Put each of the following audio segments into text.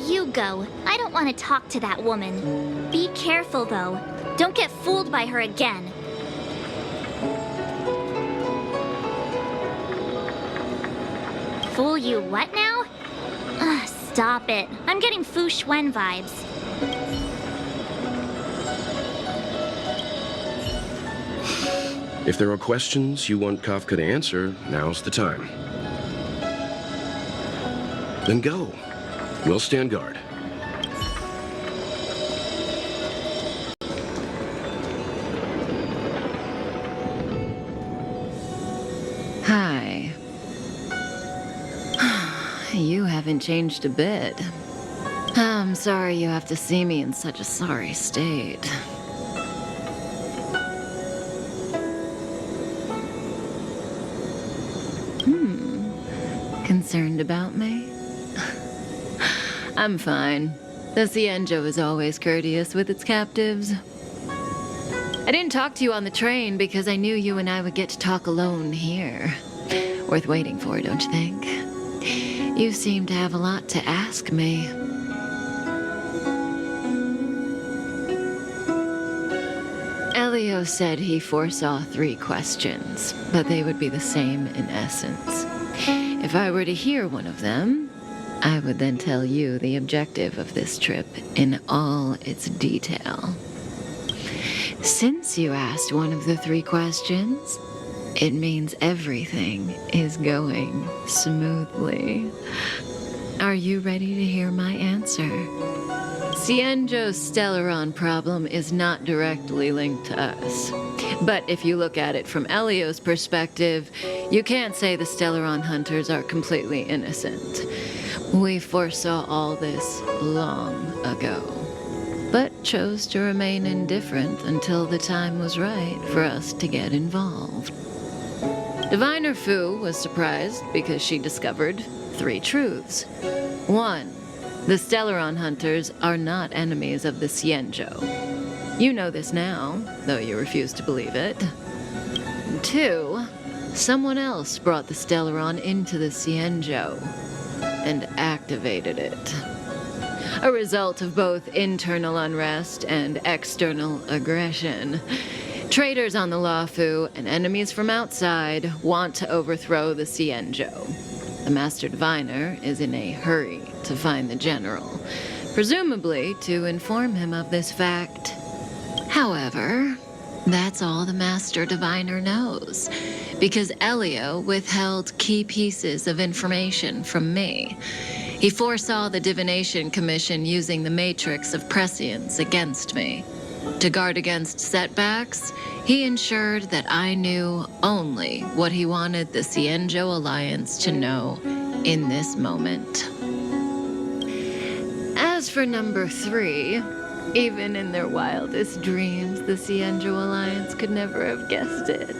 You go. I don't want to talk to that woman. Be careful, though. Don't get fooled by her again. Fool you what now? Ugh, stop it. I'm getting Fu Xuan vibes. If there are questions you want Kafka to answer, now's the time. Then go. We'll stand guard. Hi. You haven't changed a bit. I'm sorry you have to see me in such a sorry state. Concerned about me? I'm fine. The Xianzhou is always courteous with its captives. I didn't talk to you on the train because I knew you and I would get to talk alone here. Worth waiting for, don't you think? You seem to have a lot to ask me. Elio said he foresaw 3 questions, but they would be the same in essence. If I were to hear one of them, I would then tell you the objective of this trip in all its detail. Since you asked one of the 3 questions, it means everything is going smoothly. Are you ready to hear my answer? Xianzhou's Stellaron problem is not directly linked to us. But if you look at it from Elio's perspective, you can't say the Stellaron hunters are completely innocent. We foresaw all this long ago, but chose to remain indifferent until the time was right for us to get involved. Diviner Fu was surprised because she discovered 3 truths. 1. The Stellaron hunters are not enemies of the Xianzhou. You know this now, though you refuse to believe it. 2. Someone else brought the Stellaron into the Xianzhou and activated it. A result of both internal unrest and external aggression. Traitors on the Luocha and enemies from outside want to overthrow the Xianzhou. The Master Diviner is in a hurry to find the General, presumably to inform him of this fact. However, that's all the Master Diviner knows, because Elio withheld key pieces of information from me. He foresaw the Divination Commission using the matrix of prescience against me. To guard against setbacks, he ensured that I knew only what he wanted the Xianzhou Alliance to know in this moment. As for number 3, even in their wildest dreams, the Xianzhou Alliance could never have guessed it.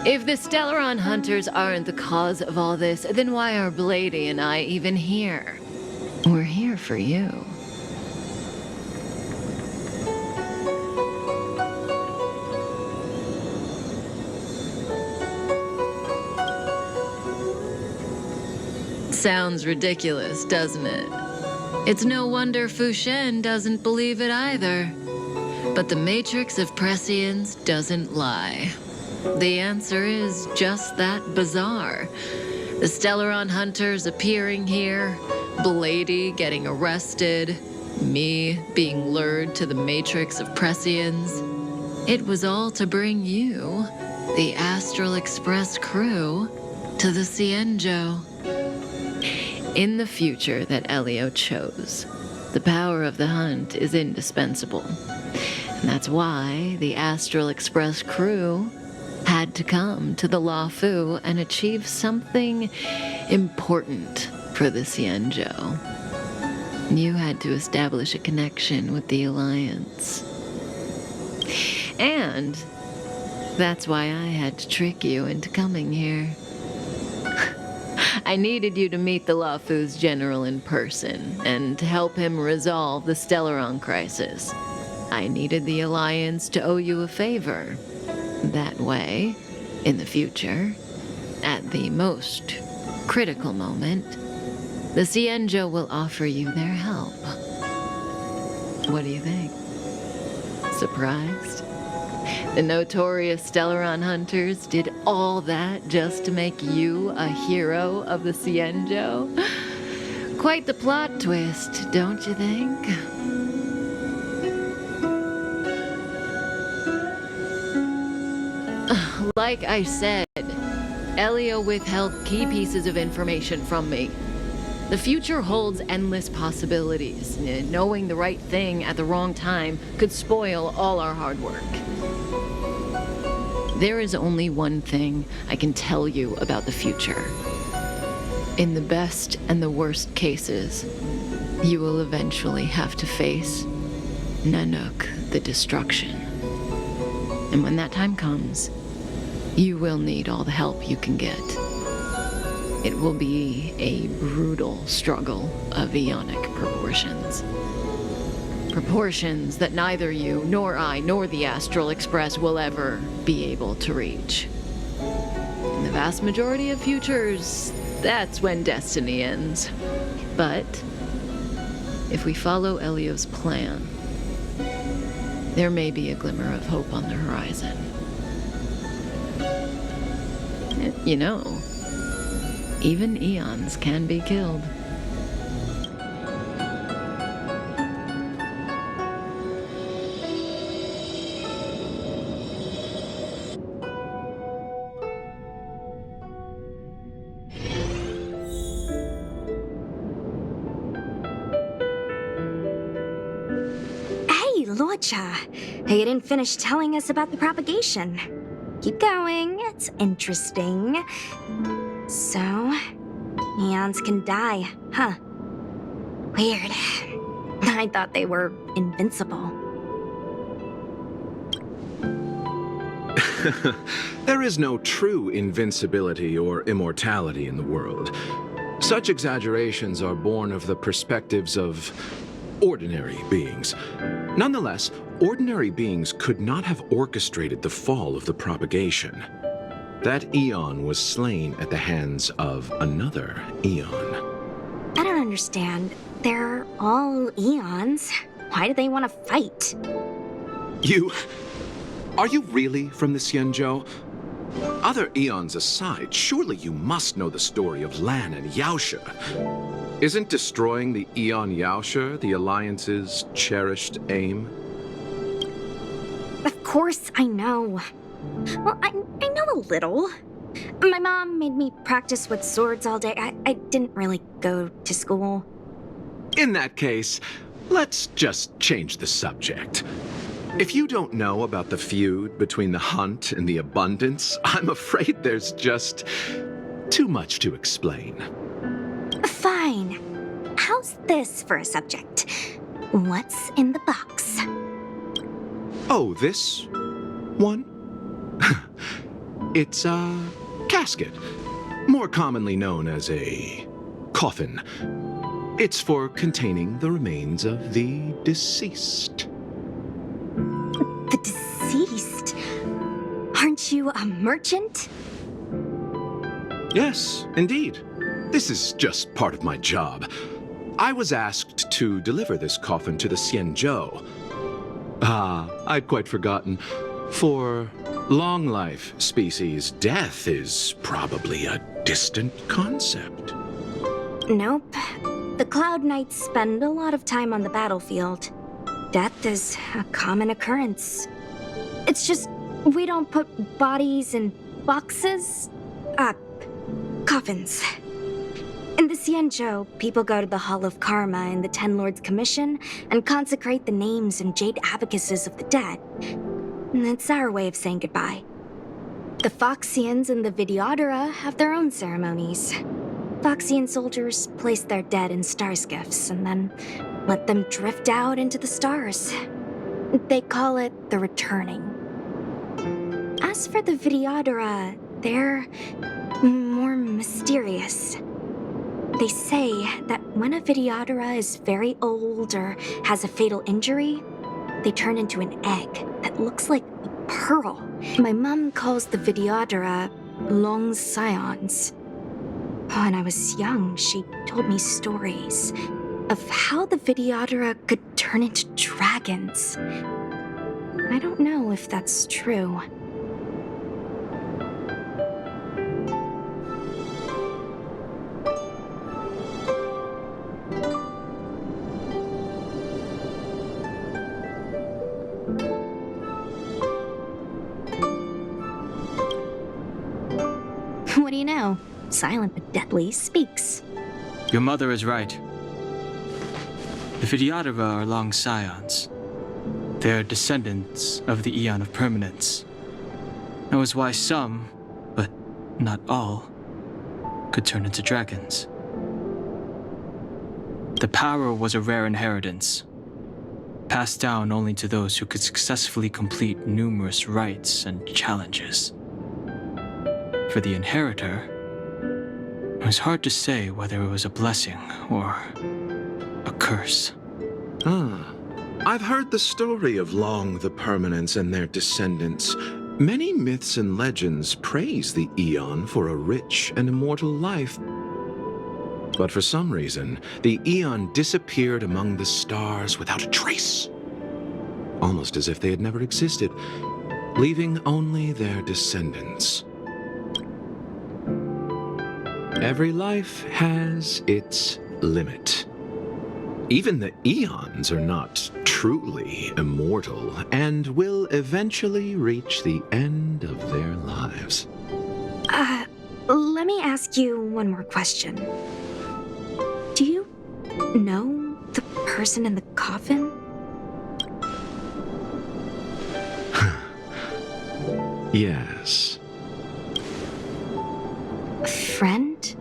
If the Stellaron hunters aren't the cause of all this, then why are Blady and I even here? We're here for you. Sounds ridiculous, doesn't it? It's no wonder Fu Xuan doesn't believe it either. But the matrix of prescience doesn't lie. The answer is just that bizarre. The Stellaron hunters appearing here, Blady getting arrested, me being lured to the matrix of prescience. It was all to bring you, the Astral Express crew, to the Xianzhou. In the future that Elio chose, the power of the hunt is indispensable. And that's why the Astral Express crew had to come to the Luocha and achieve something important for the Xianzhou. You had to establish a connection with the Alliance. And that's why I had to trick you into coming here. I needed you to meet the Luocha's general in person and to help him resolve the Stellaron crisis. I needed the Alliance to owe you a favor. That way, in the future, at the most critical moment, the Cienjo will offer you their help. What do you think? Surprised? The notorious Stellaron hunters did all that just to make you a hero of the Cienjo? Quite the plot twist, don't you think? Like I said, Elio withheld key pieces of information from me. The future holds endless possibilities. Knowing the right thing at the wrong time could spoil all our hard work. There is only one thing I can tell you about the future. In the best and the worst cases, you will eventually have to face Nanook, the destruction. And when that time comes, you will need all the help you can get. It will be a brutal struggle of Aeonic proportions. Proportions that neither you, nor I, nor the Astral Express will ever be able to reach. In the vast majority of futures, that's when destiny ends. But if we follow Elio's plan, there may be a glimmer of hope on the horizon. You know, even eons can be killed. Hey, Luocha! You didn't finish telling us about the propagation. Keep going, it's interesting. So, eons can die, huh? Weird. I thought they were invincible. There is no true invincibility or immortality in the world. Such exaggerations are born of the perspectives of ordinary beings. Nonetheless, ordinary beings could not have orchestrated the fall of the propagation. That eon was slain at the hands of another eon. I don't understand. They're all eons. Why do they want to fight? Are you really from the Cienjo? Other eons aside, surely you must know the story of Lan and Yaosha. Isn't destroying the Eon Yaosha the Alliance's cherished aim? Of course I know. Well, I know a little. My mom made me practice with swords all day. I didn't really go to school. In that case, let's just change the subject. If you don't know about the feud between the Hunt and the Abundance, I'm afraid there's just too much to explain. Fine. How's this for a subject? What's in the box? Oh, this one? It's a casket, more commonly known as a coffin. It's for containing the remains of the deceased. The deceased? Aren't you a merchant? Yes, indeed. This is just part of my job. I was asked to deliver this coffin to the Cienjo. Ah, I'd quite forgotten. For long life species, death is probably a distant concept. Nope. The Cloud Knights spend a lot of time on the battlefield. Death is a common occurrence. It's just, we don't put bodies in boxes. Coffins. In the Cienjo, people go to the Hall of Karma in the Ten Lords Commission and consecrate the names and jade abacuses of the dead. It's our way of saying goodbye. The Foxians and the Videodora have their own ceremonies. Foxian soldiers place their dead in star skiffs and then let them drift out into the stars. They call it the returning. As for the Videodora, they're more mysterious. They say that when a Videodora is very old or has a fatal injury, they turn into an egg that looks like a pearl. My mom calls the Videodara long scions. When I was young, she told me stories of how the Videodara could turn into dragons. I don't know if that's true. What do you know? Silent but deadly speaks. Your mother is right. The Videodara are long scions. They are descendants of the Eon of Permanence. That was why some, but not all, could turn into dragons. The power was a rare inheritance, passed down only to those who could successfully complete numerous rites and challenges. For the inheritor, it was hard to say whether it was a blessing or a curse. I've heard the story of Long the Permanence and their descendants. Many myths and legends praise the Eon for a rich and immortal life. But for some reason, the Eon disappeared among the stars without a trace. Almost as if they had never existed, leaving only their descendants. Every life has its limit. Even the Eons are not truly immortal and will eventually reach the end of their lives. Let me ask you one more question. Do you know the person in the coffin? Yes. A friend?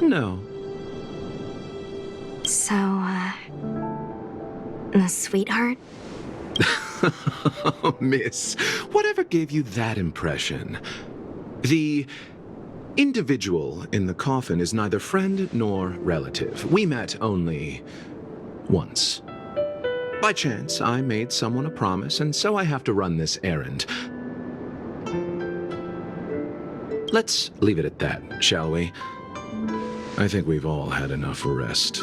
No. So, a sweetheart? Oh, miss, whatever gave you that impression? The individual in the coffin is neither friend nor relative. We met only once. By chance, I made someone a promise, and so I have to run this errand. Let's leave it at that, shall we? I think we've all had enough rest.